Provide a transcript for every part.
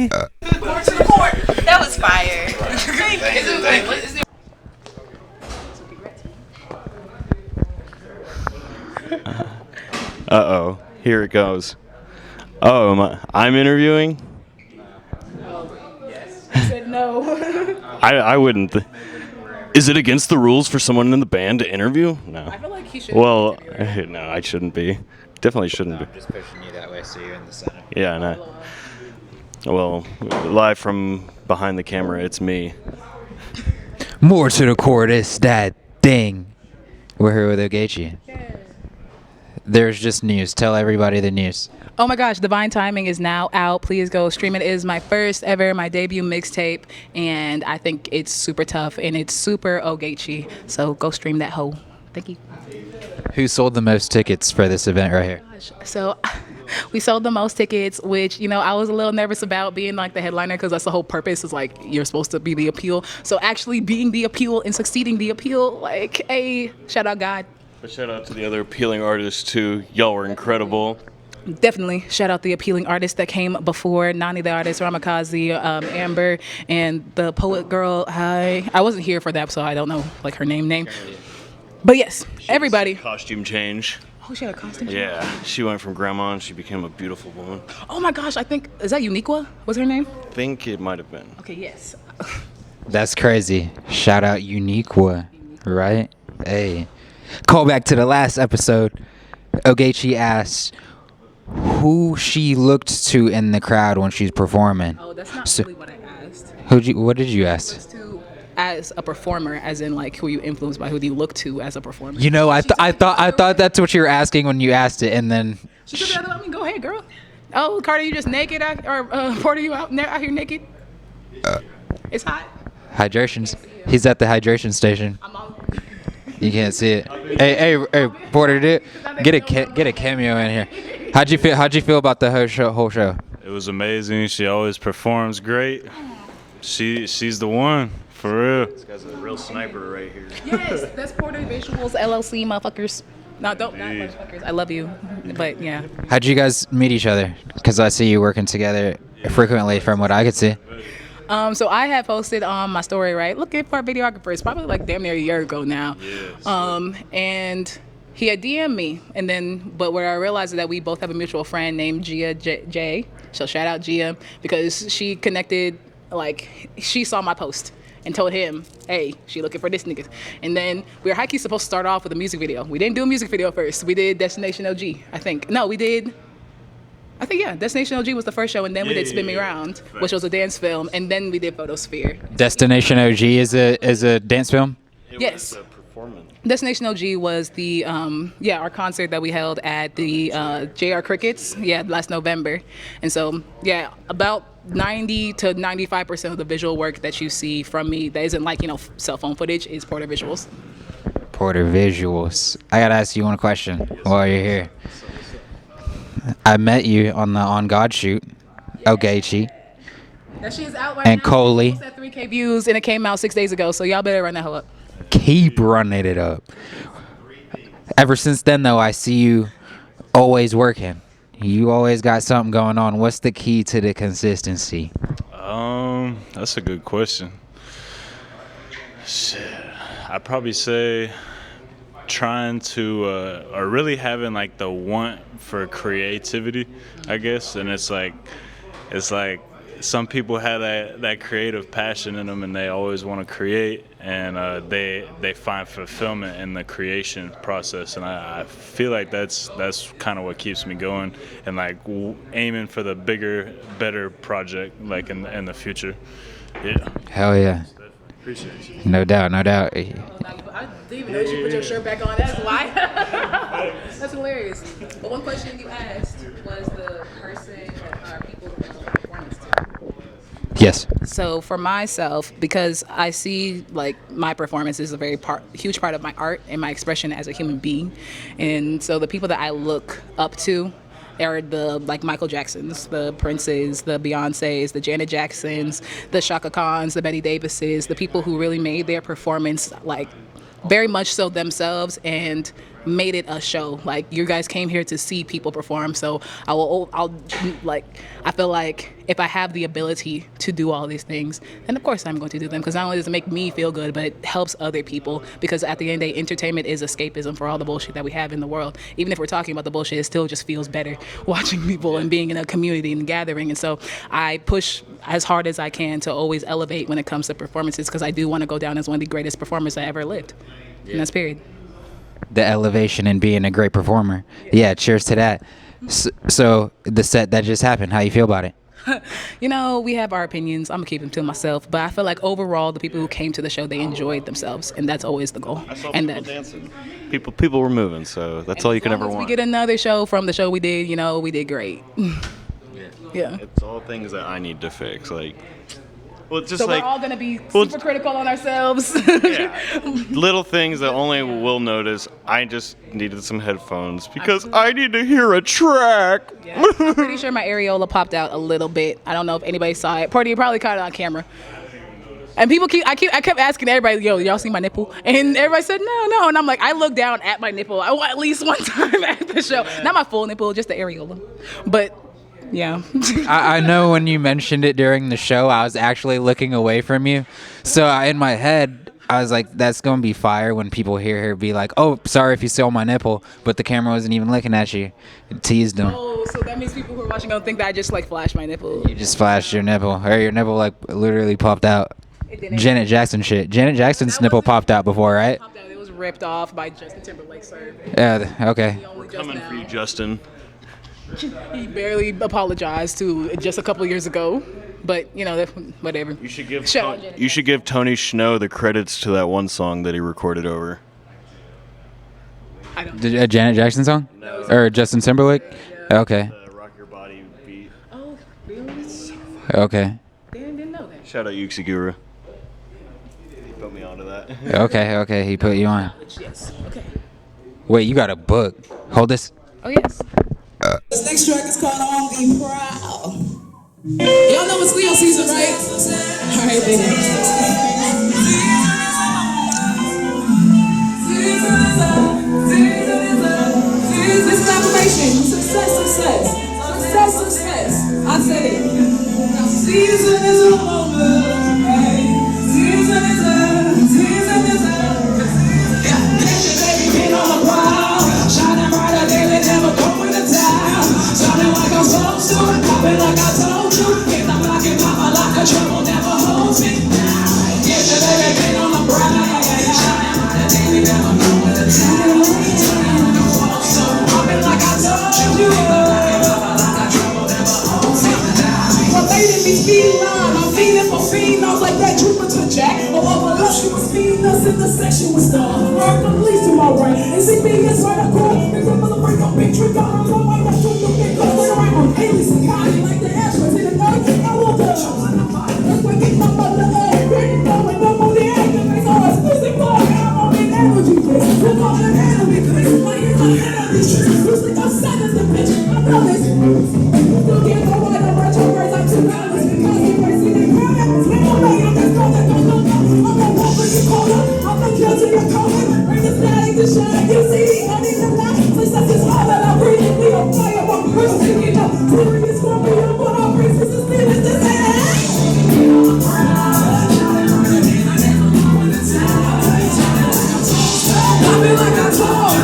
That was fire. Uh-oh. Here it goes. Oh, I'm interviewing? I said no. I wouldn't. Is it against the rules for someone in the band to interview? No. I feel like he should. Well, no, I shouldn't be. Definitely shouldn't be. I'm just pushing you that way so you're in the center. Yeah, no. Well, live from behind the camera, it's me. More to the core, this, that thing. We're here with Ogechi. There's just news. Tell everybody the news. Oh my gosh, Divine Timing is now out. Please go stream it. It is my first ever, my debut mixtape, and I think it's super tough and it's super Ogechi. So go stream that hoe. Thank you. Who sold the most tickets for this event right here? So we sold the most tickets, which, you know, I was a little nervous about being like the headliner because that's the whole purpose is like you're supposed to be the appeal. So actually being the appeal and succeeding the appeal, like, hey, shout out God. But shout out to the other appealing artists too. Y'all were incredible. Definitely shout out the appealing artists that came before. Nani the artist, Ramakazi, Amber, and the poet girl. I wasn't here for that, so I don't know like her name. But yes, everybody. Costume change. Oh, she had a costume. Yeah, she went from grandma and she became a beautiful woman. Oh my gosh, I think, is that Uniqua? What's her name? I think it might have been. Okay, yes. That's crazy. Shout out Uniqua, right? Hey. Call back to the last episode. Ogechi asked who she looked to in the crowd when she's performing. Oh, that's not really what I asked. What did you ask? As a performer, as in like who you influenced by, who do you look to as a performer? You know, I thought that's what you were asking when you asked it, and then She said, I mean, go ahead, girl. Oh, Carter, you just naked out, or Porter, you out here naked? It's hot. hydrations. He's at the hydration station. I'm on. You can't see it. Hey, Porter, get a cameo in here. How'd you feel about the whole show? It was amazing. She always performs great. She's the one, for real. This guy's a real sniper right here. Yes, that's Porter Visuals LLC, motherfuckers. No, don't, not motherfuckers. I love you, but yeah. How'd you guys meet each other? Because I see you working together frequently from what I could see. So I had posted on my story, right, looking for videographers, probably like damn near a year ago now. Yes. And he had DM'd me, and then, but where I realized is that we both have a mutual friend named Gia J. So shout out Gia, because she connected, like, she saw my post and told him, hey, she looking for this nigga. And then we were high-key supposed to start off with a music video. We didn't do a music video first. We did Destination OG, I think. No, we did, I think, yeah, Destination OG was the first show, and then we did Spin Me Round, which was a dance film, and then we did Photosphere. Destination OG is a dance film? Yes. A performance. Destination OG was the our concert that we held at the JR Crickets last November. And so about 90 to 95% of the visual work that you see from me that isn't like, cell phone footage is Porter Visuals. Porter Visuals. I gotta ask you one question while you're here. I met you on the On God shoot, Ogechi. That shit is out right And now. Coley. It's at 3K views and it came out 6 days ago, so y'all better run that hoe up. Keep running it up. Ever since then, though, I see you always working. You always got something going on. What's the key to the consistency? That's a good question. Shit, I'd probably say trying to, or really having like the want for creativity, I guess. And it's like some people have that creative passion in them, and they always want to create, and they find fulfillment in the creation process. And I feel like that's kind of what keeps me going, and like aiming for the bigger, better project, like in the future. Yeah. Hell yeah. Appreciate you. No doubt. I didn't even know you put your shirt back on. That's why. That's hilarious. But one question you asked was the person or people that you performance to. Yes. So for myself, because I see like my performance is a very huge part of my art and my expression as a human being, and so the people that I look up to are the like Michael Jacksons, the Princes, the Beyoncés, the Janet Jacksons, the Shaka Khans, the Betty Davises, the people who really made their performance like very much so themselves and made it a show. Like, you guys came here to see people perform, so I feel like if I have the ability to do all these things, then of course I'm going to do them, because not only does it make me feel good, but it helps other people, because at the end of the day, entertainment is escapism for all the bullshit that we have in the world. Even if we're talking about the bullshit, it still just feels better watching people and being in a community and gathering. And so I push as hard as I can to always elevate when it comes to performances, because I do want to go down as one of the greatest performers I ever lived. And that's period. The elevation and being a great performer. Yeah, cheers to that. So the set that just happened, how you feel about it? You know, we have our opinions. I'm gonna keep them to myself, but I feel like overall the people who came to the show, they enjoyed themselves, and that's always the goal. I saw and people dancing. People were moving, so that's all you can ever want. We get another show from the show we did, you know, we did great. Yeah. It's all things that I need to fix. Like, well, it's just So like we're all gonna be super critical on ourselves. yeah, little things that only we'll notice. I just needed some headphones because I need to hear a track. Yeah. I'm pretty sure my areola popped out a little bit. I don't know if anybody saw it. You probably caught it on camera. And I kept asking everybody, yo, y'all see my nipple? And everybody said, no. And I'm like, I looked down at my nipple at least one time at the show. Not my full nipple, just the areola. But yeah. I know when you mentioned it during the show, I was actually looking away from you. So in my head, I was like, that's going to be fire when people hear her be like, oh, sorry if you saw my nipple, but the camera wasn't even looking at you. It teased them. Oh, so that means people who are watching don't think that I just like flashed my nipple. You just flashed your nipple. Or your nipple like literally popped out. It didn't. Janet Jackson shit. Janet Jackson's nipple popped out before, right? It was ripped off by Justin Timberlake, sir. Yeah, okay. Coming for you, Justin. He barely apologized to just a couple years ago, but you know, whatever. You should give Shout out Janet. you should give Tony Snow the credits to that one song that he recorded over. I don't. A Janet Jackson song? No. Or Justin Timberlake? Okay. The Rock Your Body beat. Oh, really? Okay. Didn't know that. Shout out Yuxi Guru. He put me onto that. Okay. He put you on. Yes. Okay. Wait, you got a book. Hold this. Oh yes. This next track is called On the Prowl. Y'all know it's Leo season, right? All right, baby. This is affirmation. Success. I said it. Now, season is over. Season is over. Yeah, baby, been on the prowl. Shining brighter than it never go in the town. Shining like I'm supposed to, popping like I told you. Hit the block and pop like a trouble never holds me down. Yeah, baby, been on the prowl. Shining brighter than it never go in the town. Shining like I'm supposed to, popping like I told you. Hit the block and pop like a trouble never holds me down. Well, lady be speeding line, I'm feeding for phenoms like that Jupiter Jack. Or overlook, she was feeding us in the section with stars. Rock the police to my right, and see me inside the car. Big up on the break, I'm big trick on. I'm going to shoot the big guns. They're right on Haley's and Kylie like the Astros in the night. I want the shots on the fire. That's why keep my mother up. Ready to go and go on the activates. Oh, it's music boy. I'm on the energy place. We're on the enemy place. My ears are head on these tricks. Usually I'm sad as the bitch. I know this. Still can't go right on retro words. I'm too honest because you ain't seen the crowd. Spin on me, I'm just going to go. I'm gonna walk with you colder. I'm gonna kill to your color. Bring the static to shine. You see me, I need to lie. Success is all that I breathe. We on fire, I'm bursting it up. Serious for me, I'm what I breathe. This is feeling the land. I feel like I told you.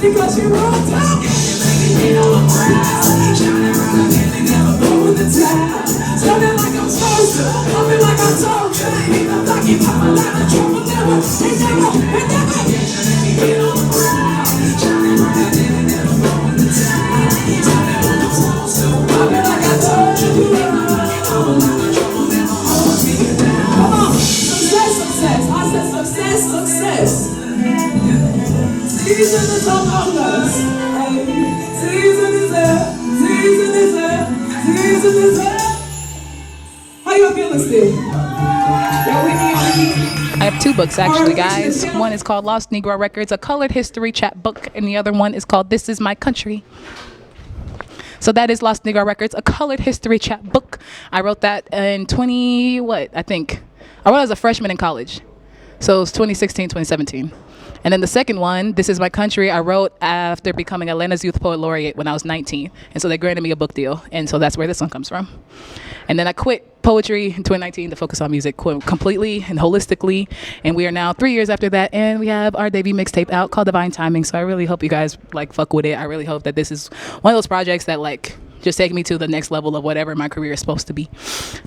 Because you're season is among us. Hey, season is here, season is here, season is here. How y'all feeling still? Y'all with me on I have two books actually, guys. One is called Lost Negro Records, a colored history chapbook, and the other one is called This Is My Country. So that is Lost Negro Records, a colored history chapbook. I wrote that in I wrote it as a freshman in college. So it was 2016, 2017. And then the second one, This Is My Country, I wrote after becoming Atlanta's Youth Poet Laureate when I was 19. And so they granted me a book deal. And so that's where this one comes from. And then I quit poetry in 2019 to focus on music completely and holistically. And we are now 3 years after that. And we have our debut mixtape out called Divine Timing. So I really hope you guys fuck with it. I really hope that this is one of those projects that just take me to the next level of whatever my career is supposed to be.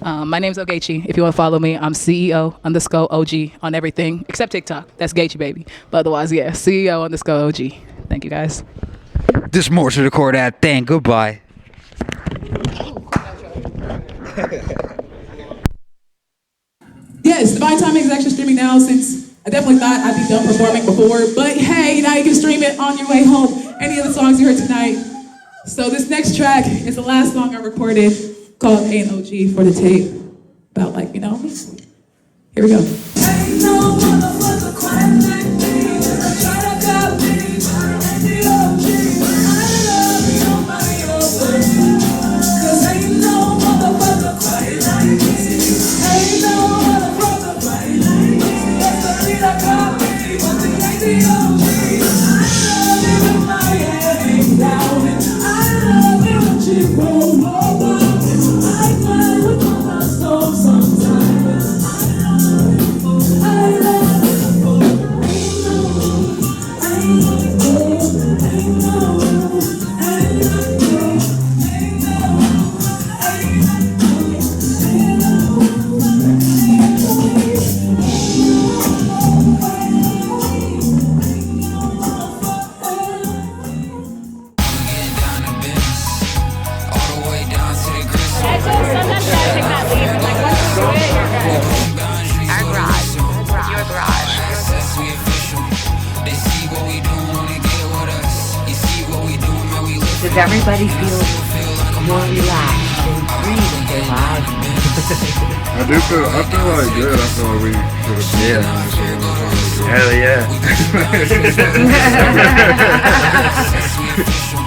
My name's Ogechi. If you want to follow me, I'm CEO_OG on everything except TikTok. That's Gechi, baby. But otherwise, yeah, CEO_OG. Thank you, guys. There's more to the core of that thing. Goodbye. Yes, Divine Timing is actually streaming now since I definitely thought I'd be done performing before. But hey, now you can stream it on your way home. Any of the songs you heard tonight. So this next track is the last song I recorded called A&OG for the tape. About here we go. Ain't no motherfucker quite like me. Try to copy me, the OG. I love you, nobody else. 'Cause ain't no motherfucker quite like me. Ain't no motherfucker quite like me. That's the beat I copy, but the ain't the OG. I love you with my head down. I love you when you roll over. I cry with my soul sometimes. I love you. Does everybody feel more relaxed and free with their lives? I feel like good. I feel like we could have Hell yeah.